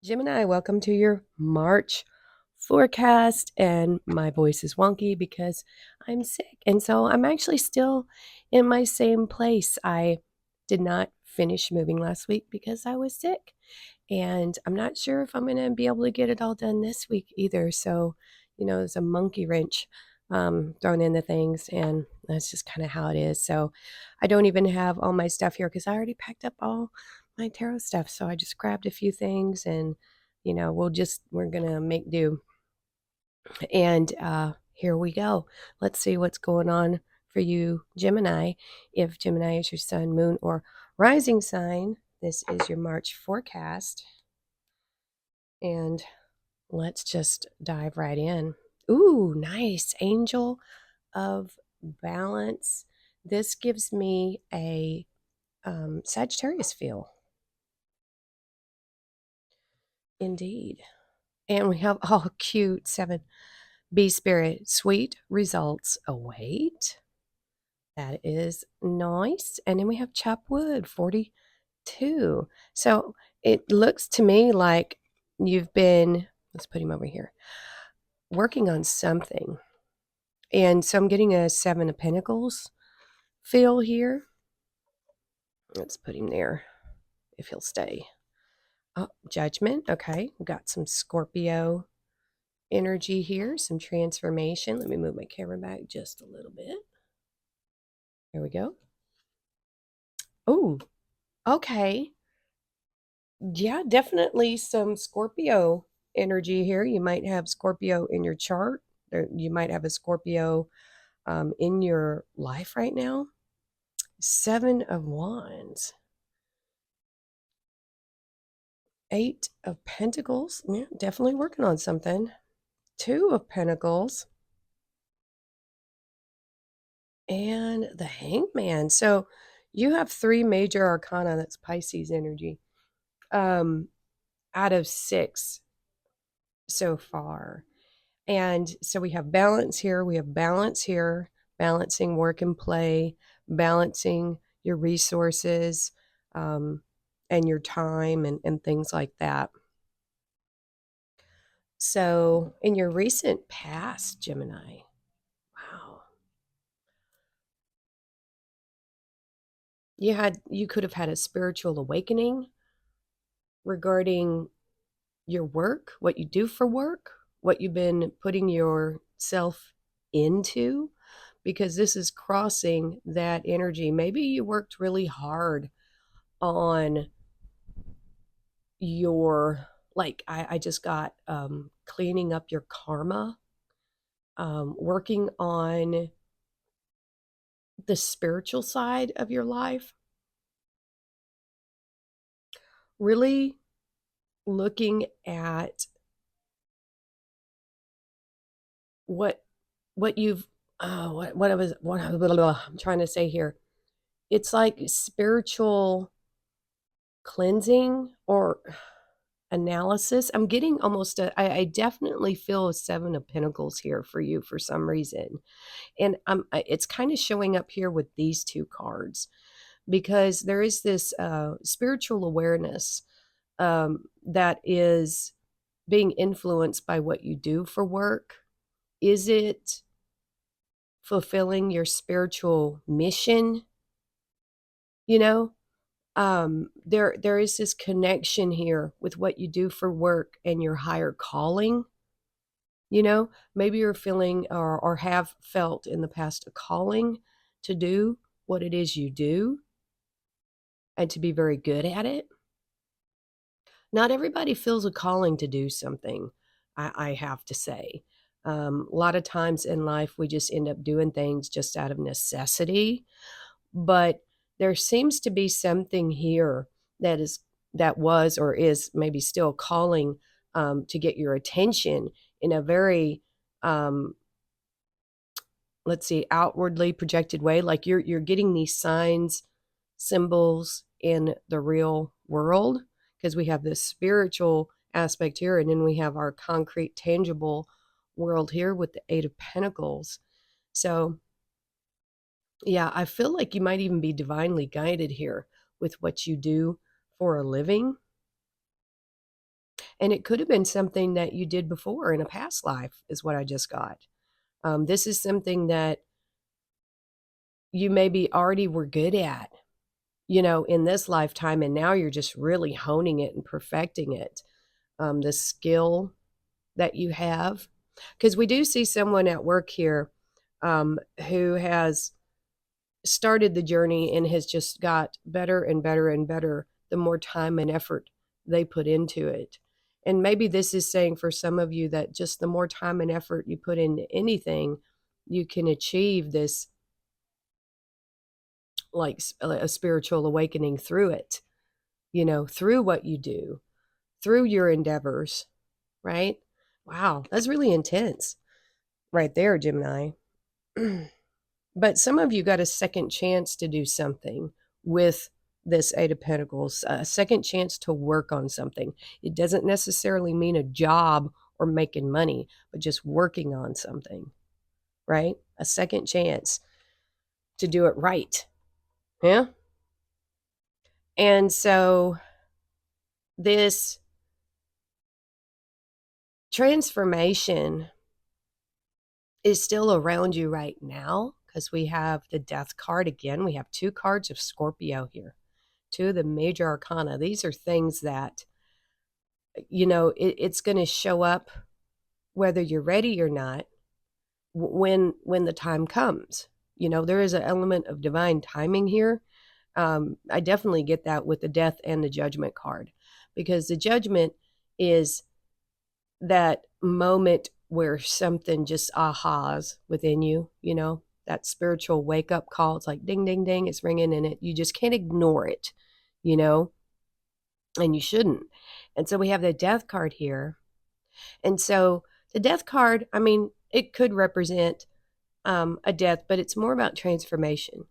Gemini, welcome to your March forecast. And my voice is wonky because I'm sick. And so I'm actually still in my same place. I did not finish moving last week because I was sick. And I'm not sure if I'm going to be able to get it all done this week either. So, there's a monkey wrench thrown into things. And that's just kind of how it is. So I don't even have all my stuff here because I already packed up all my tarot stuff. So I just grabbed a few things and we're gonna make do. And here we go. Let's see what's going on for you, Gemini. If Gemini is your sun, moon, or rising sign, this is your March forecast. And let's just dive right in. Ooh, nice. Angel of Balance. This gives me a Sagittarius feel. Indeed. And we have all cute 7B spirit. Sweet results await. That is nice. And then we have chop wood 42. So it looks to me like you've been, let's put him over here, working on something. And so I'm getting a 7 of Pentacles feel here. Let's put him there if he'll stay. Oh, Judgment. Okay. We've got some Scorpio energy here, some transformation. Let me move my camera back just a little bit. There we go. Oh, okay. Yeah, definitely some Scorpio energy here. You might have Scorpio in your chart, or you might have a Scorpio in your life right now. 7 of Wands. 8 of Pentacles. Yeah, definitely working on something. 2 of Pentacles. And the Hangman. So you have 3 major arcana. That's Pisces energy. Out of 6 so far. And so we have balance here, we have balance here, balancing work and play, balancing your resources and your time and things like that. So in your recent past, Gemini, wow, you could have had a spiritual awakening regarding your work, what you do for work, what you've been putting yourself into, because this is crossing that energy. Maybe you worked really hard on your, like, I just got cleaning up your karma, working on the spiritual side of your life, really looking at what you've I'm trying to say here. It's like spiritual cleansing or analysis. I'm getting almost I definitely feel a 7 of Pentacles here for you for some reason. And it's kind of showing up here with these 2 cards because there is this spiritual awareness that is being influenced by what you do for work. Is it fulfilling your spiritual mission? You know, there is this connection here with what you do for work and your higher calling. Maybe you're feeling or have felt in the past a calling to do what it is you do and to be very good at it. Not everybody feels a calling to do something, I have to say. A lot of times in life, we just end up doing things just out of necessity. But there seems to be something here that was or is maybe still calling to get your attention in a very let's see, outwardly projected way. Like you're getting these signs, symbols in the real world, because we have this spiritual aspect here, and then we have our concrete, tangible world here with the 8 of Pentacles. So yeah, I feel like you might even be divinely guided here with what you do for a living. And it could have been something that you did before in a past life, is what I just got. This is something that you maybe already were good at, in this lifetime, and now you're just really honing it and perfecting it. The skill that you have, because we do see someone at work here who has started the journey and has just got better and better and better the more time and effort they put into it. And maybe this is saying for some of you that just the more time and effort you put into anything, you can achieve this, like a spiritual awakening through it, through what you do, through your endeavors, right? Wow, that's really intense right there, Gemini. But some of you got a second chance to do something with this Eight of Pentacles, a second chance to work on something. It doesn't necessarily mean a job or making money, but just working on something, right? A second chance to do it right. Yeah. And so this transformation is still around you right now because we have the Death card again. We have 2 cards of Scorpio here, 2 of the major arcana. These are things that, it's going to show up whether you're ready or not when the time comes. There is an element of divine timing here. I definitely get that with the Death and the Judgment card, because the Judgment is that moment where something just ahas within you, that spiritual wake up call. It's like ding, ding, ding, it's ringing in it. You just can't ignore it, and you shouldn't. And so we have the Death card here. And so the Death card, I mean, it could represent a death, but it's more about transformation,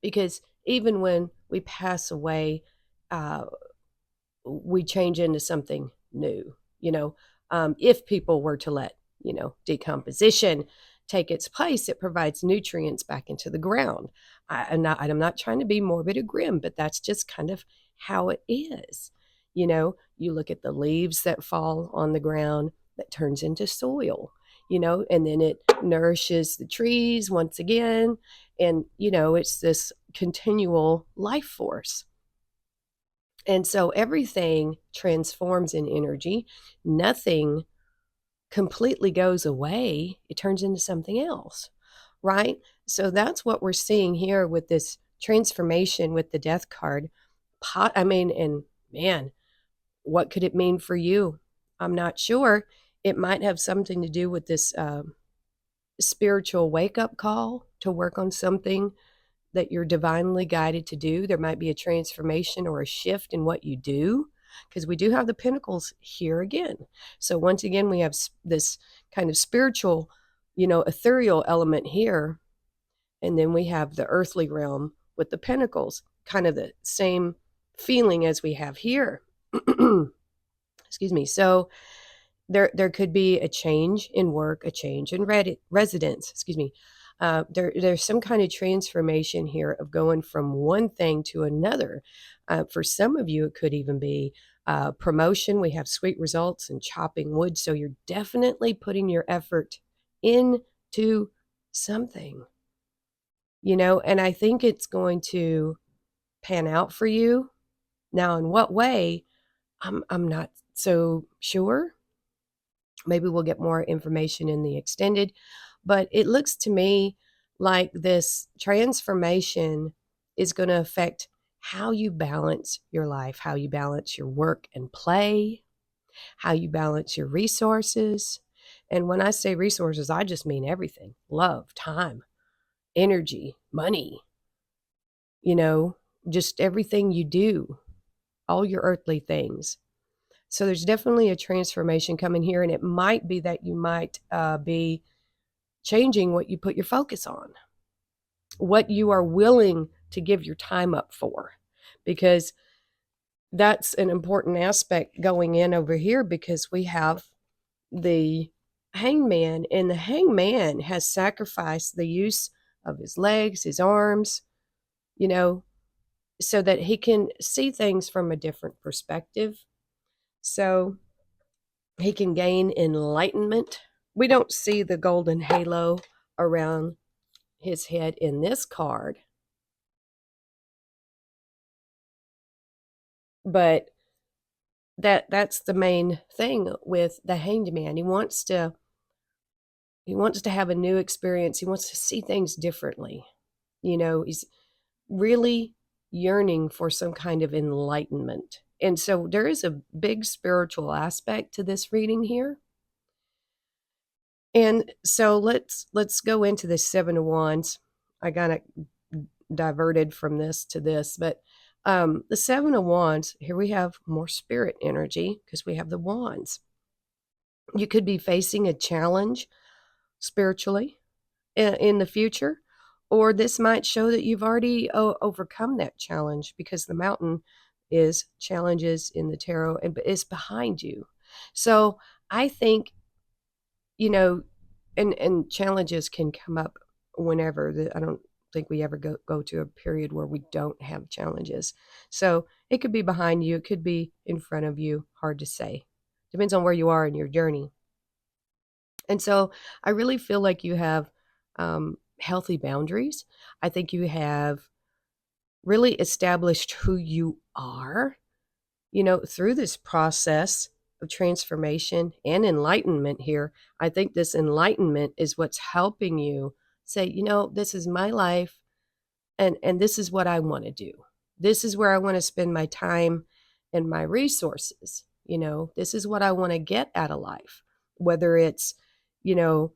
because even when we pass away, we change into something new, if people were to let, decomposition take its place, it provides nutrients back into the ground. I'm not trying to be morbid or grim, but that's just kind of how it is. You look at the leaves that fall on the ground that turns into soil, and then it nourishes the trees once again. And, it's this continual life force. And so everything transforms in energy. Nothing completely goes away. It turns into something else, right? So that's what we're seeing here with this transformation with the Death card. And man, what could it mean for you? I'm not sure. It might have something to do with this spiritual wake-up call to work on something that you're divinely guided to do. There might be a transformation or a shift in what you do, because we do have the Pentacles here again. So once again, we have this kind of spiritual, ethereal element here. And then we have the earthly realm with the Pentacles, kind of the same feeling as we have here. Excuse me. So there could be a change in work, a change in residence. Excuse me. There's some kind of transformation here of going from one thing to another. For some of you, it could even be promotion. We have sweet results and chopping wood. So you're definitely putting your effort into something, and I think it's going to pan out for you. Now, in what way, I'm not so sure. Maybe we'll get more information in the extended, but it looks to me like this transformation is going to affect how you balance your life, how you balance your work and play, how you balance your resources. And when I say resources, I just mean everything: love, time, energy, money, just everything you do, all your earthly things. So there's definitely a transformation coming here, and it might be that you might be changing what you put your focus on, what you are willing to give your time up for, because that's an important aspect going in over here, because we have the Hangman, and the Hangman has sacrificed the use of his legs, his arms, so that he can see things from a different perspective. So he can gain enlightenment. We don't see the golden halo around his head in this card, but that's the main thing with the Hanged Man. He wants to have a new experience. He wants to see things differently. He's really yearning for some kind of enlightenment. And so there is a big spiritual aspect to this reading here. And so let's go into the 7 of Wands. I got diverted from this to this, but the 7 of Wands, here we have more spirit energy because we have the wands. You could be facing a challenge spiritually in the future, or this might show that you've already overcome that challenge because the mountain is challenges in the tarot and is behind you. So I think, and challenges can come up whenever. I don't think we ever go to a period where we don't have challenges. So it could be behind you, it could be in front of you, hard to say. Depends on where you are in your journey. And so I really feel like you have healthy boundaries. I think you have really established who you are, through this process of transformation and enlightenment here. I think this enlightenment is what's helping you say, this is my life and this is what I want to do. This is where I want to spend my time and my resources. This is what I want to get out of life, whether it's, you know,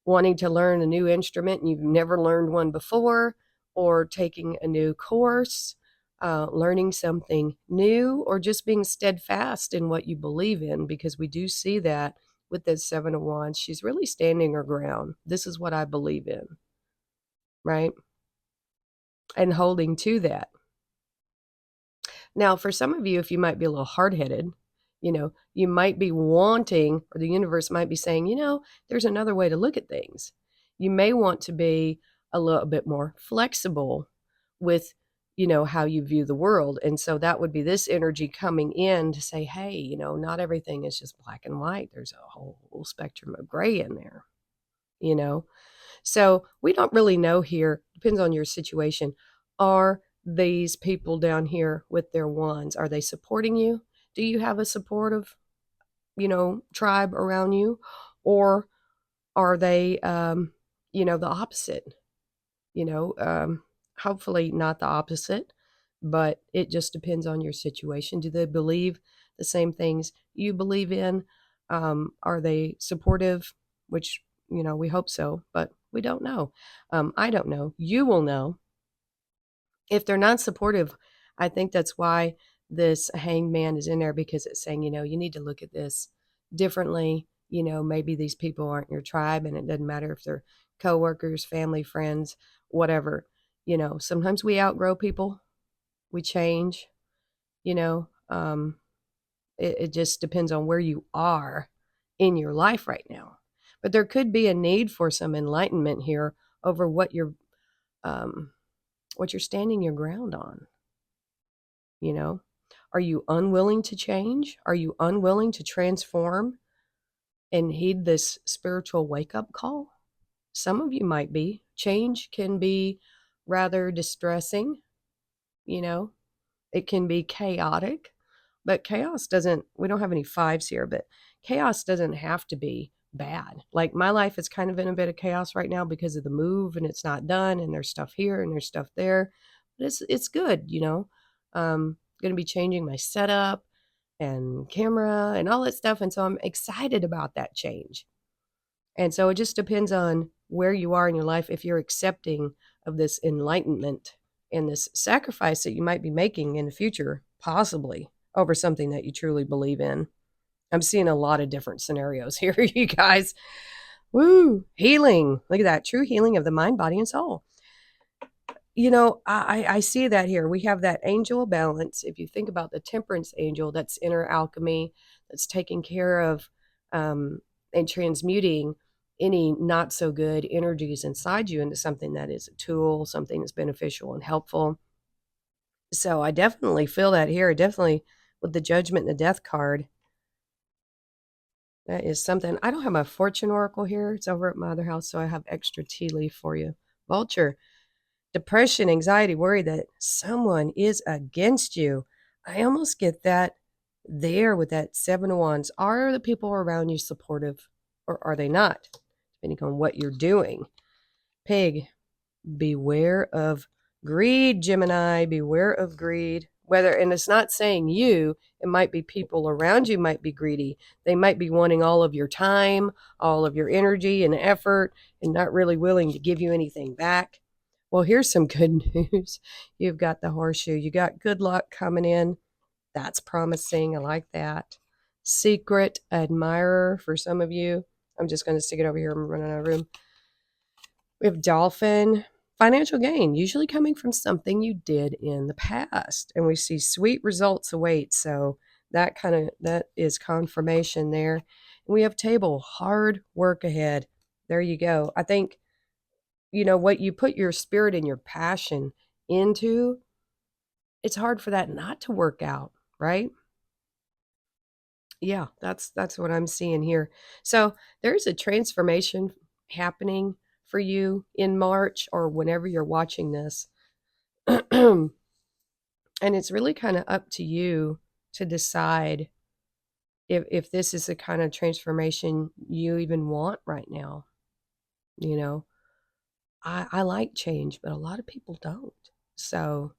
wanting to learn a new instrument and you've never learned one before, or taking a new course, learning something new, or just being steadfast in what you believe in, because we do see that with the 7 of Wands. She's really standing her ground. This is what I believe in, right? And holding to that. Now, for some of you, if you might be a little hard-headed, you might be wanting, or the universe might be saying, there's another way to look at things. You may want to be a little bit more flexible with, how you view the world. And so that would be this energy coming in to say, hey, not everything is just black and white. There's a whole spectrum of gray in there, So we don't really know here. Depends on your situation. Are these people down here with their wands, are they supporting you? Do you have a supportive, tribe around you? Or are they, the opposite? Hopefully not the opposite, but it just depends on your situation. Do they believe the same things you believe in? Are they supportive? Which, we hope so, but we don't know. I don't know. You will know. If they're not supportive, I think that's why this Hanged Man is in there, because it's saying, you need to look at this differently. Maybe these people aren't your tribe, and it doesn't matter if they're coworkers, family, friends, whatever. Sometimes we outgrow people, we change, it just depends on where you are in your life right now. But there could be a need for some enlightenment here over what you're standing your ground on. Are you unwilling to change? Are you unwilling to transform and heed this spiritual wake-up call? Some of you might be. Change can be rather distressing, it can be chaotic, but we don't have any fives here, but chaos doesn't have to be bad. Like, my life is kind of in a bit of chaos right now because of the move, and it's not done, and there's stuff here and there's stuff there, but it's good. Going to be changing my setup and camera and all that stuff, and so I'm excited about that change. And so it just depends on where you are in your life, if you're accepting of this enlightenment and this sacrifice that you might be making in the future, possibly over something that you truly believe in. I'm seeing a lot of different scenarios here, you guys. Woo! Healing. Look at that. True healing of the mind, body, and soul. I see that here. We have that angel of balance. If you think about the temperance angel, that's inner alchemy, that's taking care of and transmuting any not so good energies inside you into something that is a tool, something that's beneficial and helpful. So I definitely feel that here. Definitely with the Judgment and the Death card. That is something. I don't have my fortune oracle here. It's over at my other house, so I have extra tea leaf for you. Vulture, depression, anxiety, worry that someone is against you. I almost get that there with that Seven of Wands. Are the people around you supportive or are they not? Depending on what you're doing. Pig, beware of greed, Gemini. Beware of greed. And it's not saying you, it might be people around you might be greedy. They might be wanting all of your time, all of your energy and effort, and not really willing to give you anything back. Well, here's some good news. You've got the horseshoe. You got good luck coming in. That's promising. I like that. Secret admirer for some of you. I'm just going to stick it over here. I'm running out of room. We have dolphin. Financial gain, usually coming from something you did in the past. And we see sweet results await. So that is confirmation there. And we have table, hard work ahead. There you go. I think, what you put your spirit and your passion into, it's hard for that not to work out, right? Yeah, that's what I'm seeing here. So there's a transformation happening for you in March or whenever you're watching this. And it's really kind of up to you to decide if this is the kind of transformation you even want right now. I like change, but a lot of people don't. So,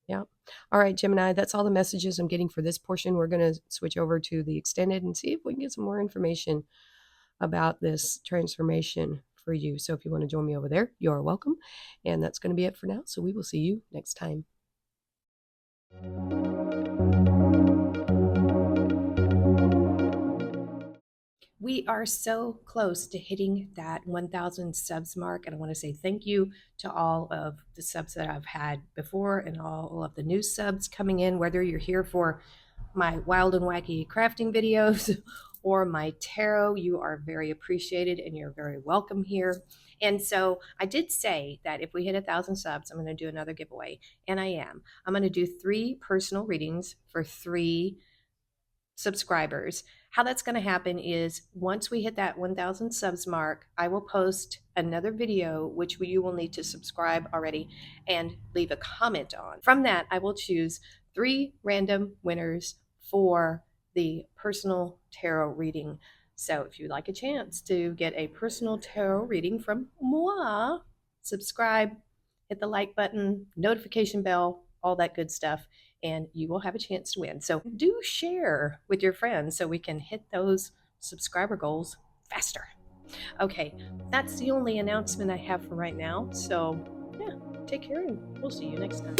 yeah. All right, Gemini, that's all the messages I'm getting for this portion. We're going to switch over to the extended and see if we can get some more information about this transformation for you. So if you want to join me over there, you're welcome. And that's going to be it for now. So we will see you next time. We are so close to hitting that 1,000 subs mark. And I want to say thank you to all of the subs that I've had before and all of the new subs coming in, whether you're here for my wild and wacky crafting videos or my tarot. You are very appreciated and you're very welcome here. And so I did say that if we hit 1,000 subs, I'm going to do another giveaway. And I am. I'm going to do 3 personal readings for 3 subscribers. How that's going to happen is once we hit that 1,000 subs mark, I will post another video, which you will need to subscribe already and leave a comment on. From that, I will choose 3 random winners for the personal tarot reading. So if you'd like a chance to get a personal tarot reading from moi, subscribe, hit the like button, notification bell, all that good stuff, and you will have a chance to win. So do share with your friends so we can hit those subscriber goals faster. Okay, that's the only announcement I have for right now. So yeah, take care and we'll see you next time.